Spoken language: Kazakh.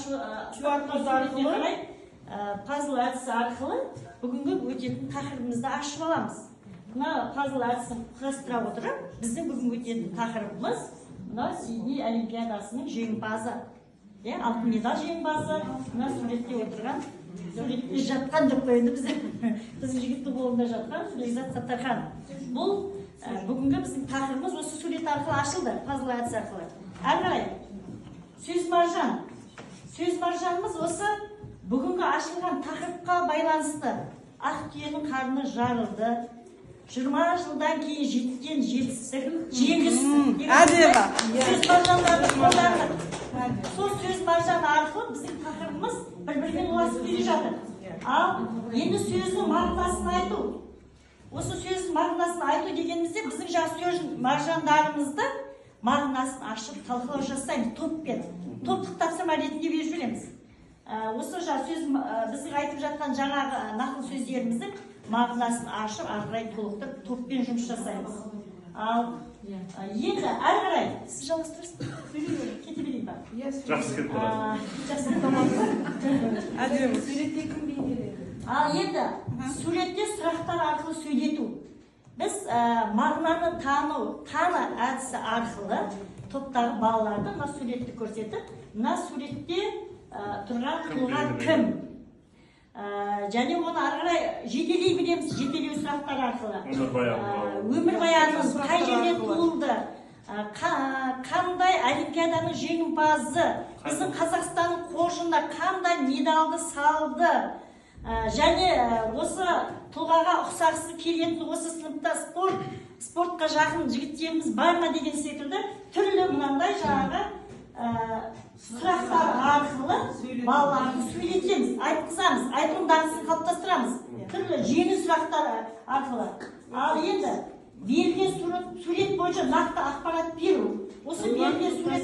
QR код арқылы, пазл әдісі арқылы бүгінгі өтетін тақырыбымызды ашып аламыз. Мына пазл әдісін құрастыра отырып, біздің бүгінгі өтетін тақырыбымыз мына Сидней Олимпиадасының жеңімпазы. Алтын медаль жеңімпазы, мына суретте отырған, суретте жатқан деп қойды біздің жігіттің қолында жатқан Бекзат Саттархан. Бұл бүгінгі біздің тақырыбымыз осы сурет арқылы ашылды, пазл әдісі арқылы. Әрі қарай, сөз маржан. Сөз маржанымыз осы бүгінгі ашылған тақырыпқа байланысты. Ақ түйенің қарны жарылды. 20 жылдан кейін жеткен жеңіс. Әдемі. Сөз маржандарды қолдандық. Сол сөз маржаны арқылы біздің тақырыбымыз бір-бірімен ұласып келе жатыр. Ал енді сөздің мағынасын айту. Осы сөздің мағынасын айту дегенімізде біздің жаңа сөз маржандарымызды мағынасын ашып талқылау жасаймыз топпен. Топтық тапсырма ретінде беріп жүреміз. Осы сөз біздің айтып жатқан жаңағы нақыл сөздеріміздің мағынасын ашып, ары қарай толықтырып, топпен жұмыс жасаймыз. Ал енді әрі қарай сіз жалғастырасыз. Кете берейін ба? Жақсы кетіп барады. Жақсы кетіп барады. Әдемі. Суретте кім бейнеленеді? Ал енді суретте сұрақтар арқылы сөйлету. Біз мағынаны таны әдісі арқылы топтағы балаларды мына суретті көрсетіп, мына суретте тұрған тұлға кім? Және оны ары қарай жетелей білеміз, жетелеу сұрақтар арқылы. Өмірбаянымыз қай жерде туылды? Қандай олимпиаданың жеңімпазы? Біздің Қазақстанның қоржынында қандай медалды салды? Және осы тұлғаға ұқсағысы келетін осы сыныпта спортқа жақын жігіттеріміз бар ма деген секілді түрлі мынандай жаңағы сұрақтар арқылы балаларды сөйлетеміз, айтқызамыз, айтылым дағдысын қалыптастырамыз. Түрлі жеңіл сұрақтар арқылы. Ал енді берілген сурет бойынша нақты ақпарат беру. Осы берілген сурет